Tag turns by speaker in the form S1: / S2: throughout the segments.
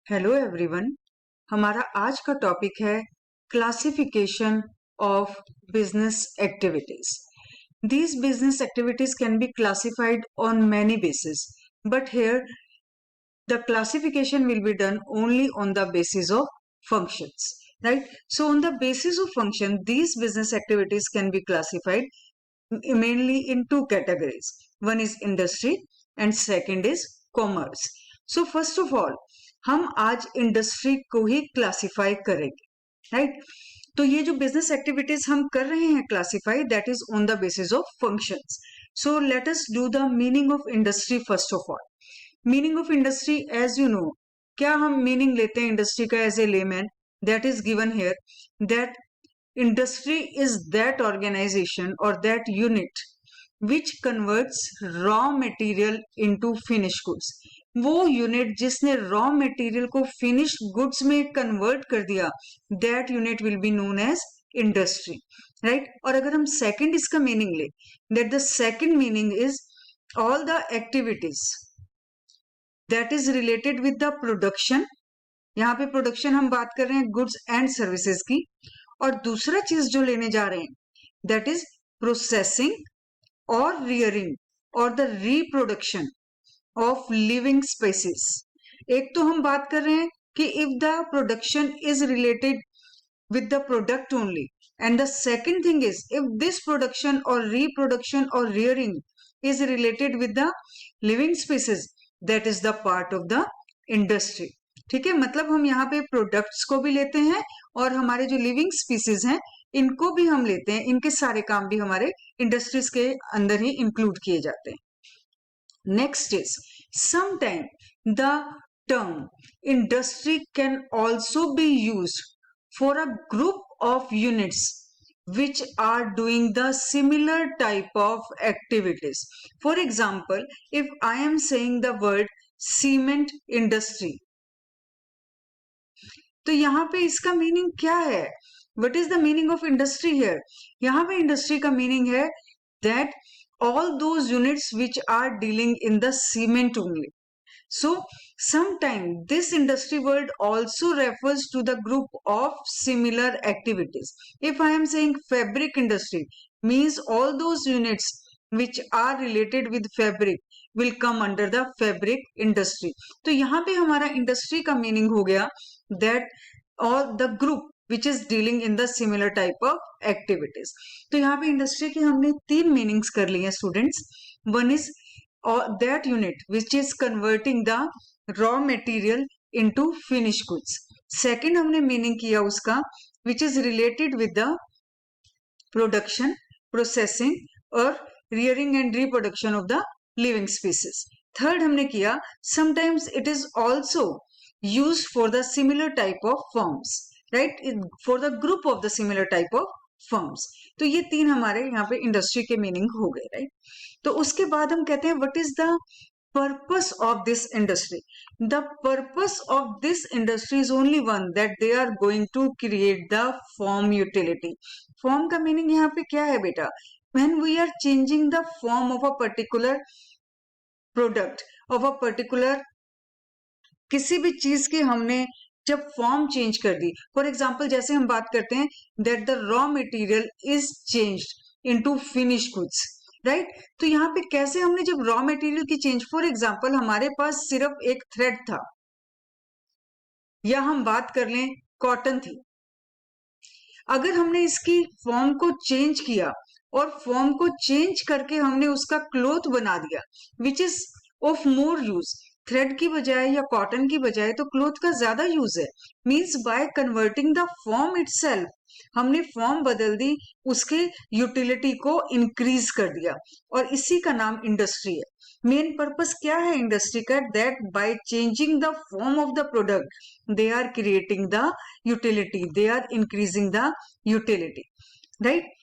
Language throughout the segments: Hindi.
S1: Hello everyone. हमारा आज का टॉपिक है classification of business activities. These business activities can be classified on many bases, but here the classification will be done only on the basis of functions, right? So on the basis of function, these business activities can be classified mainly in two categories. One is industry and second is commerce. So first of all, हम आज इंडस्ट्री को ही क्लासिफाई करेंगे, राइट? तो ये जो बिजनेस एक्टिविटीज हम कर रहे हैं classify, that is on the basis of functions. So let us do the meaning of industry first of all. Meaning of industry, as you know, क्या हम मीनिंग लेते हैं इंडस्ट्री का as a layman? That is given here that industry is that organization or that unit which converts raw material into finished goods. वो यूनिट जिसने रॉ मटेरियल को फिनिश्ड गुड्स में कन्वर्ट कर दिया, that unit will be known as industry, right? और अगर हम सेकंड इसका मीनिंग ले, that the second meaning is all the activities that is related with the production. यहाँ पे प्रोडक्शन हम बात कर रहे हैं गुड्स एंड सर्विसेज की. और दूसरा चीज जो लेने जा रहे हैं दैट इज प्रोसेसिंग और रियरिंग और the reproduction of living species. एक तो हम बात कर रहे हैं कि if the production is related with the product only, and the second thing is if this production और रिप्रोडक्शन और rearing is related with the living species, that is the part of the industry. ठीक है, मतलब हम यहाँ पे प्रोडक्ट्स को भी लेते हैं और हमारे जो लिविंग स्पीसीज हैं इनको भी हम लेते हैं. इनके सारे काम भी हमारे इंडस्ट्रीज के अंदर ही इंक्लूड किए जाते हैं. Next is sometime the term industry can also be used for a group of units which are doing the similar type of activities. For example, if I am saying the word cement industry, तो यहाँ पे इसका मीनिंग क्या है? What is the meaning of industry here? यहाँ पे इंडस्ट्री का मीनिंग है that all those units which are dealing in the cement only. So sometime this industry word also refers to the group of similar activities. If I am saying fabric industry, means all those units which are related with fabric will come under the fabric industry. तो यहाँ पे हमारा industry का meaning हो गया that all the group which is dealing in the similar type of activities. तो यहाँ पे industry की हमने तीन meanings कर लिए हैं students. One is or that unit which is converting the raw material into finished goods. Second हमने meaning किया उसका which is related with the production, processing और rearing and reproduction of the living species. Third हमने किया sometimes it is also used for the similar type of forms, right? For the group of the similar type of firms. तो ये तीन हमारे यहाँ पे इंडस्ट्री के मीनिंग हो गए, राइट? तो उसके बाद हम कहते हैं what is the purpose of this industry? The purpose of this industry is only one that they are going to create the form utility. Form का मीनिंग यहाँ पे क्या है बेटा? When we are changing the form of a particular product, of a particular किसी भी चीज की हमने जब फॉर्म चेंज कर दी. फॉर एग्जाम्पल जैसे हम बात करते हैं that the raw material is changed into finish goods, right? तो यहाँ पे कैसे हमने जब रॉ मटेरियल की चेंज, फॉर एग्जाम्पल हमारे पास सिर्फ एक थ्रेड था या हम बात कर लें कॉटन थी, अगर हमने इसकी फॉर्म को चेंज किया और फॉर्म को चेंज करके हमने उसका क्लोथ बना दिया which is of more use, thread की बजाय या कॉटन की बजाय तो क्लोथ का ज्यादा यूज है. Means by converting the form itself हमने फॉर्म बदल दी, उसके यूटिलिटी को इंक्रीज कर दिया और इसी का नाम इंडस्ट्री है. मेन पर्पस क्या है इंडस्ट्री का? That by changing the form of the product they are creating the utility, they are increasing the utility, right?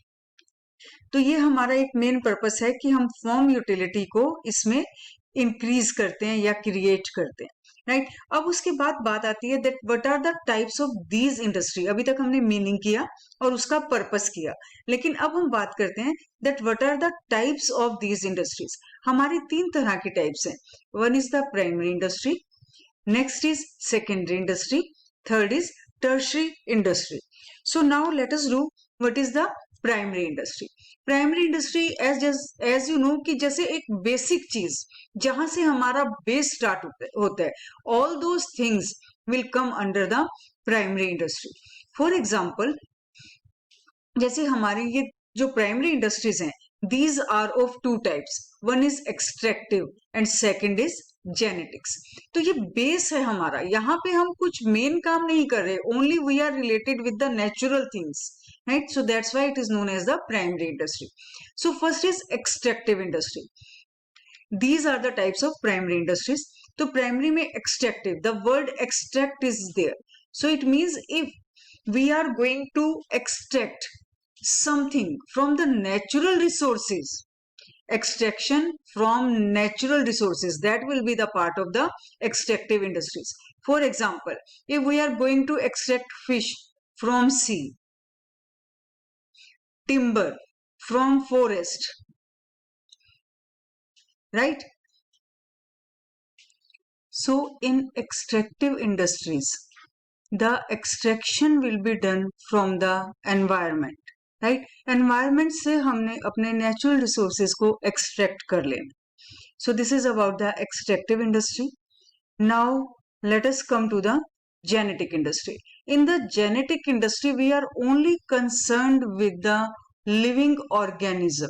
S1: तो ये हमारा एक मेन पर्पस है कि हम फॉर्म यूटिलिटी को इसमें इंक्रीज करते हैं या क्रिएट करते हैं, राइट? अब उसके बाद बात आती है that what are the types of these industry. अभी तक हमने मीनिंग किया और उसका पर्पस किया, लेकिन अब हम बात करते हैं that what are the types of these industries. हमारी तीन तरह की टाइप्स हैं. One is the primary industry, next is secondary industry, third is tertiary industry. So now let us do what is the primary industry. Primary industry as you know कि जैसे एक बेसिक चीज जहां से हमारा बेस स्टार्ट होता है, all those things will come under the primary industry. For example, जैसे हमारे ये जो प्राइमरी इंडस्ट्रीज हैं, these are of two types. One is extractive and second is genetics. तो ये बेस है हमारा, यहाँ पे हम कुछ मेन काम नहीं कर रहे, only we are related with the natural things, right? So that's why it is known as the primary industry. So first is extractive industry. These are the types of primary industries. तो primary में extractive, the word extract is there. So it means if we are going to extract something from the natural resources, extraction from natural resources, that will be the part of the extractive industries. For example, if we are going to extract fish from sea, timber from forest, right? So in extractive industries, the extraction will be done from the environment, राइट. एनवायरमेंट से हमने अपने नेचुरल रिसोर्सेज को एक्सट्रैक्ट कर लेना. So this is about the extractive industry. Now let us come to the genetic industry. In the genetic industry we are only concerned with the living organism.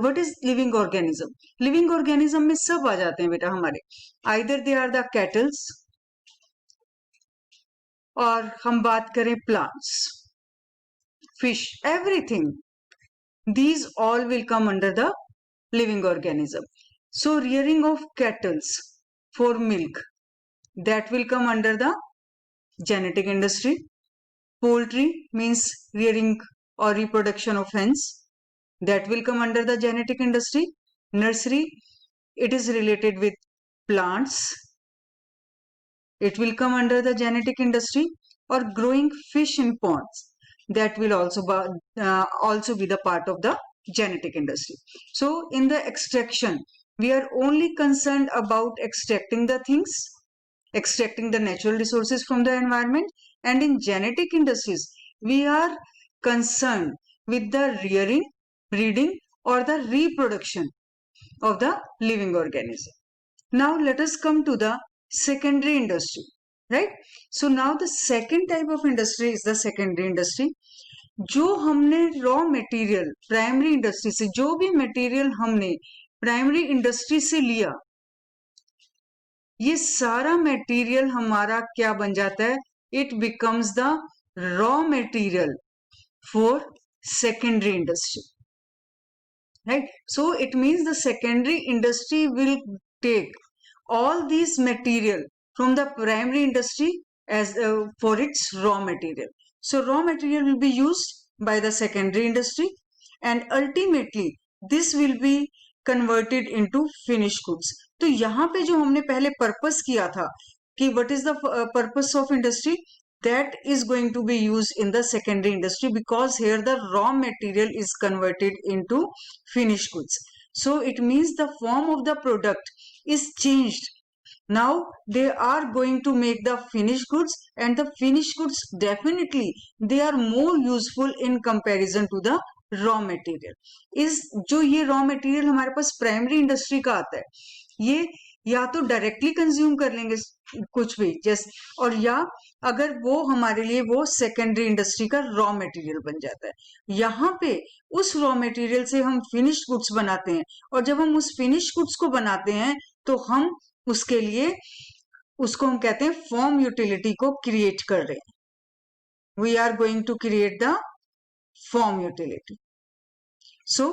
S1: What is living organism? Living organism में सब आ जाते हैं बेटा हमारे. Either they are the cattles, और हम बात करें plants, fish, everything, these all will come under the living organism. So rearing of cattle for milk, that will come under the genetic industry. Poultry means rearing or reproduction of hens, that will come under the genetic industry. Nursery, it is related with plants, it will come under the genetic industry. Or growing fish in ponds, that will also be the part of the genetic industry. So in the extraction, we are only concerned about extracting the things, extracting the natural resources from the environment. And in genetic industries, we are concerned with the rearing, breeding, or the reproduction of the living organism. Now let us come to the secondary industry, right? So now the second type of industry is the secondary industry. जो हमने रॉ मटेरियल प्राइमरी इंडस्ट्री से, जो भी मटेरियल हमने प्राइमरी इंडस्ट्री से लिया, ये सारा मटेरियल हमारा क्या बन जाता है? It becomes the raw material for secondary industry, right? So it means the secondary industry will take all these material from the primary industry as for its raw material. So raw material will be used by the secondary industry, and ultimately this will be converted into finished goods. तो यहाँ पे जो हमने पहले पर्पस किया था कि what is the purpose of industry, that is going to be used in the secondary industry, because here the raw material is converted into finished goods. So it means the form of the product is changed. Now they are going to make the finished goods, and the finished goods definitely they are more useful in comparison to the raw material. इस जो ये raw material हमारे पास प्राइमरी इंडस्ट्री का आता है, ये या तो डायरेक्टली कंज्यूम कर लेंगे कुछ भी जैसे, और या अगर वो हमारे लिए वो सेकेंडरी इंडस्ट्री का रॉ मटेरियल बन जाता है. यहाँ पे उस रॉ मटेरियल से हम फिनिश्ड गुड्स बनाते हैं, और जब हम उस फिनिश्ड गुड्स को बनाते हैं तो हम उसके लिए उसको हम कहते हैं फॉर्म यूटिलिटी को क्रिएट कर रहे हैं. We are going to create the form utility. So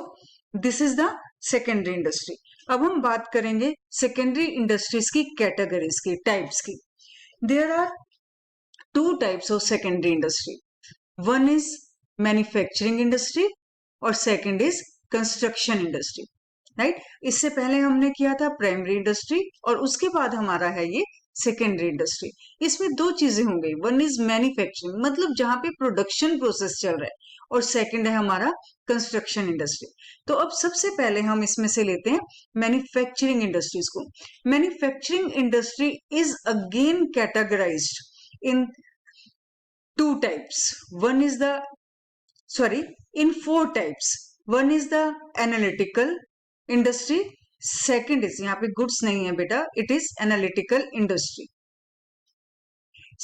S1: this is the secondary industry. अब हम बात करेंगे सेकेंडरी इंडस्ट्रीज की कैटेगरीज की, टाइप्स की. There are two types of secondary industry. One is manufacturing industry और second is construction industry, right? इससे पहले हमने किया था प्राइमरी इंडस्ट्री, और उसके बाद हमारा है ये सेकेंडरी इंडस्ट्री. इसमें दो चीजें हो गई. वन इज मैन्युफैक्चरिंग, मतलब जहां पे प्रोडक्शन प्रोसेस चल रहा है, और सेकंड है हमारा कंस्ट्रक्शन इंडस्ट्री। तो अब सबसे पहले हम इसमें से लेते हैं मैन्युफैक्चरिंग इंडस्ट्रीज को। Manufacturing industry is again categorised in two types. One is the, sorry, in four types. One is the analytical industry. Second is, यहाँ पे goods नहीं है बेटा, it is analytical industry.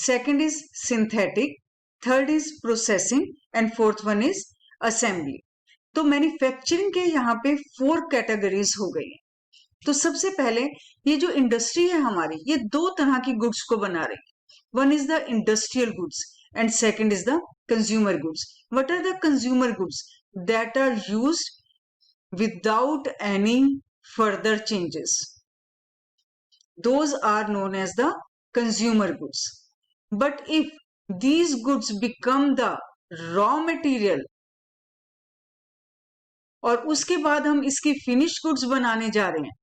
S1: Second is synthetic. Third is processing and fourth one is assembly. तो मैन्युफैक्चरिंग के यहाँ पे 4 कैटेगरीज हो गई है। तो सबसे पहले ये जो इंडस्ट्री है हमारी, ये 2 तरह की गुड्स को बना रही है। One is the industrial goods and second is the consumer goods. What are the consumer goods? That are used without any further changes. Those are known as the consumer goods. But if these goods become the raw material और उसके बाद हम इसकी फिनिश गुड्स बनाने जा रहे हैं,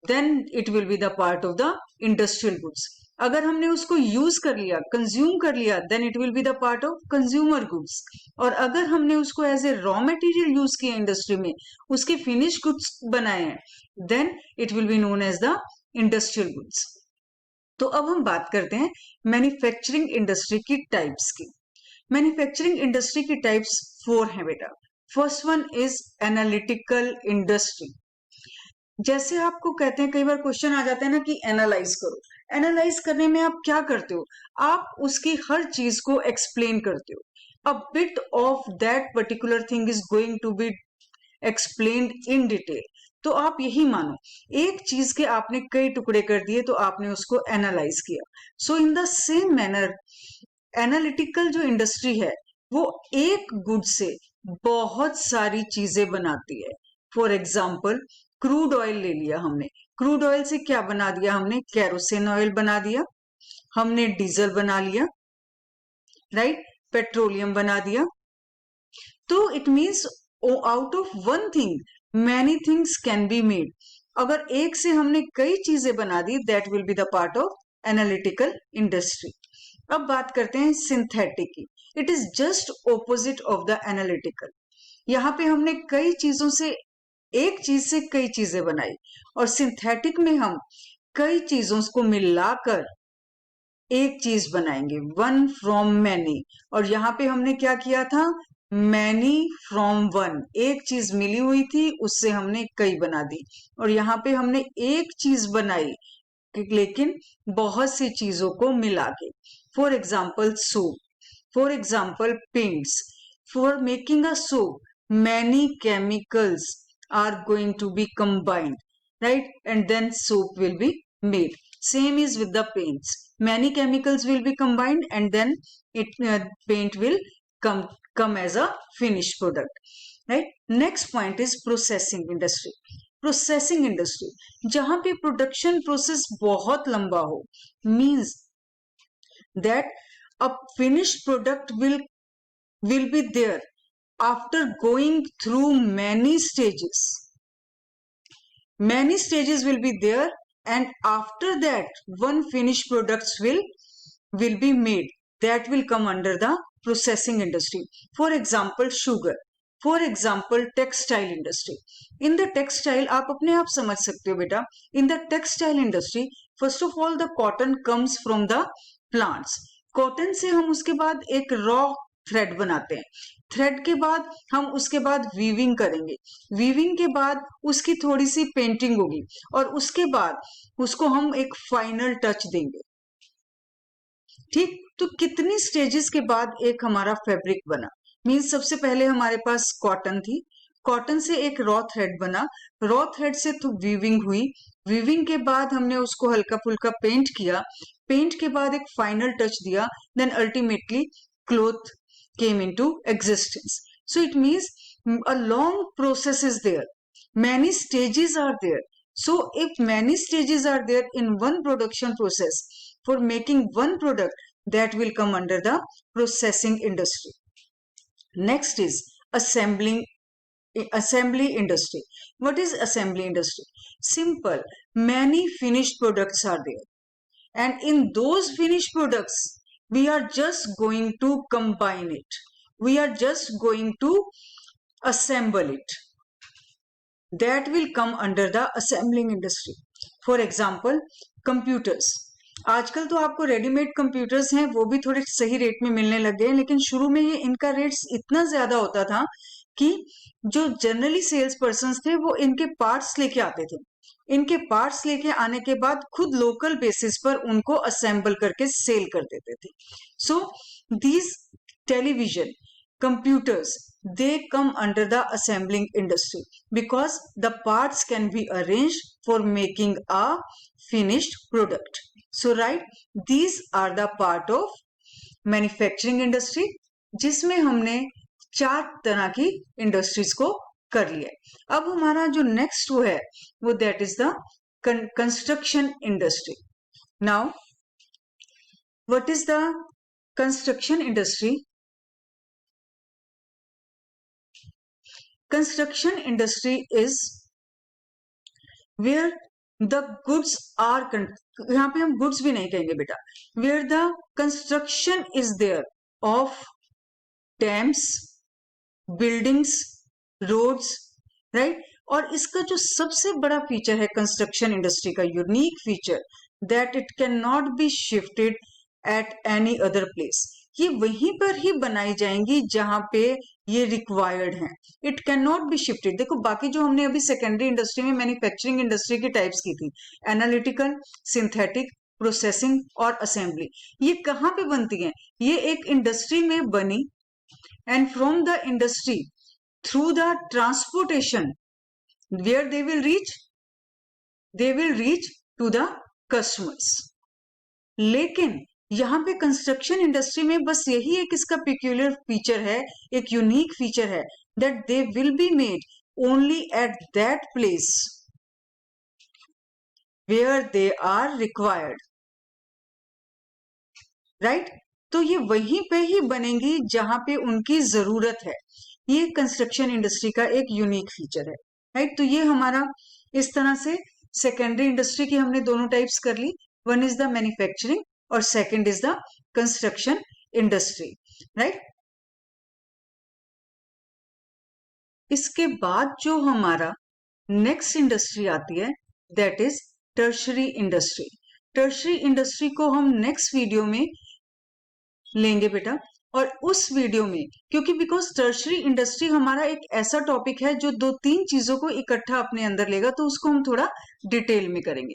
S1: then it will be the part of the industrial goods. अगर हमने उसको यूज कर लिया, कंज्यूम कर लिया, then it will be the part of consumer goods. और अगर हमने उसको as a raw material use किया इंडस्ट्री में, उसके फिनिश गुड्स बनाए हैं, then it will be known as the industrial goods. तो अब हम बात करते हैं मैन्युफैक्चरिंग इंडस्ट्री की टाइप्स की। मैन्युफैक्चरिंग इंडस्ट्री की टाइप्स 4 हैं बेटा। First one is analytical industry. जैसे आपको कहते हैं, कई बार क्वेश्चन आ जाता है ना कि एनालाइज करो। एनालाइज करने में आप क्या करते हो? आप उसकी हर चीज को एक्सप्लेन करते हो। A bit of that particular thing is going to be explained in detail. तो आप यही मानो, एक चीज के आपने कई टुकड़े कर दिए तो आपने उसको एनालाइज किया। So in the same manner analytical जो इंडस्ट्री है वो एक गुड से बहुत सारी चीजें बनाती है। फॉर एग्जाम्पल क्रूड ऑयल ले लिया हमने, क्रूड ऑयल से क्या बना दिया हमने? केरोसिन ऑयल बना दिया, हमने डीजल बना लिया, राइट, पेट्रोलियम बना दिया। तो it means out of one thing many things can be made. अगर एक से हमने कई चीजें बना दी, that will be the part of analytical industry. अब बात करते हैं सिंथेटिक की। It is just opposite of the analytical. यहाँ पे हमने कई चीजों से, एक चीज से कई चीजें बनाई, और सिंथेटिक में हम कई चीजों को मिलाकर एक चीज बनाएंगे, वन फ्रॉम मैनी। और यहाँ पे हमने क्या किया था? Many from one. एक चीज मिली हुई थी, उससे हमने कई बना दी। और यहाँ पे हमने एक चीज बनाई लेकिन बहुत सी चीजों को मिला के। For example soap, for example paints. For making a soap many chemicals are going to be combined, right, and then soap will be made. Same is with the paints, many chemicals will be combined and then paint will come as a finished product, right. Next point is processing industry. Processing industry जहां पे production process बहुत लंबा हो, means that a finished product will be there after going through many stages. Many stages will be there, and after that one finished products will be made. That will come under the processing industry. For example sugar, for example textile industry. In the textile, आप अपने आप समझ सकते हो बेटा, in the textile industry first of all the cotton comes from the plants. Cotton से हम उसके बाद एक रॉ थ्रेड बनाते हैं, थ्रेड के बाद हम उसके बाद वीविंग करेंगे, वीविंग के बाद उसकी थोड़ी सी पेंटिंग होगी, और उसके बाद उसको हम एक फाइनल टच देंगे। ठीक, तो कितनी स्टेजेस के बाद एक हमारा फैब्रिक बना? मीन्स सबसे पहले हमारे पास कॉटन थी, कॉटन से एक रॉ थ्रेड बना, रॉ थ्रेड से तो वीविंग हुई, वीविंग के बाद हमने उसको हल्का फुल्का पेंट किया, पेंट के बाद एक फाइनल टच दिया, then ultimately cloth came into existence. So it means a long process is there, many stages are there. So if many stages are there in one production process for making one product, that will come under the processing industry. Next is assembly industry. What is assembly industry? Simple, many finished products are there, and in those finished products we are just going to combine it. we are just going to assemble it. That will come under the assembling industry. For example, computers. आजकल तो आपको रेडीमेड कंप्यूटर्स हैं, वो भी थोड़े सही रेट में मिलने लग गए हैं, लेकिन शुरू में ये इनका रेट्स इतना ज्यादा होता था कि जो जनरली सेल्स पर्सन थे वो इनके पार्ट्स लेके आते थे। इनके पार्ट्स लेके आने के बाद खुद लोकल बेसिस पर उनको असेंबल करके सेल कर देते थे। So these television, computers, they come under the assembling industry because the parts can be arranged for making a finished product. So right, these are the part of manufacturing industry जिसमें हमने 4 तरह की इंडस्ट्रीज को कर लिया। अब हमारा जो नेक्स्ट वो है वो that is the construction industry. Now what is the construction industry? Construction industry is where the goods are, यहाँ पे हम goods भी नहीं कहेंगे बेटा, where the construction is there of dams, buildings, roads, right? और इसका जो सबसे बड़ा फीचर है कंस्ट्रक्शन इंडस्ट्री का, unique feature, that it cannot be shifted at any other place. ये वहीं पर ही बनाई जाएंगी जहां पे ये रिक्वायर्ड हैं। It can not be shifted. देखो बाकी जो हमने अभी सेकेंडरी इंडस्ट्री में मैन्युफैक्चरिंग इंडस्ट्री की टाइप्स की थी, एनालिटिकल, सिंथेटिक, प्रोसेसिंग और असेंबली, ये कहाँ पे बनती हैं? ये एक इंडस्ट्री में बनी and from the industry through the transportation where they will reach to the customers. लेकिन यहाँ पे कंस्ट्रक्शन इंडस्ट्री में बस यही एक इसका पेक्यूलियर फीचर है, एक यूनिक फीचर है, that they will be made only at that place where they are required, right? तो ये वहीं पे ही बनेंगी जहां पे उनकी जरूरत है। ये कंस्ट्रक्शन इंडस्ट्री का एक यूनिक फीचर है, राइट? तो ये हमारा इस तरह से सेकेंडरी इंडस्ट्री की हमने दोनों टाइप्स कर ली। वन इज द मैन्युफैक्चरिंग और second is the construction industry, right? इसके बाद जो हमारा नेक्स्ट इंडस्ट्री आती है that is tertiary industry. Tertiary industry को हम नेक्स्ट वीडियो में लेंगे बेटा, और उस वीडियो में क्योंकि बिकॉज टर्शरी इंडस्ट्री हमारा एक ऐसा टॉपिक है जो 2-3 चीजों को इकट्ठा अपने अंदर लेगा, तो उसको हम थोड़ा डिटेल में करेंगे।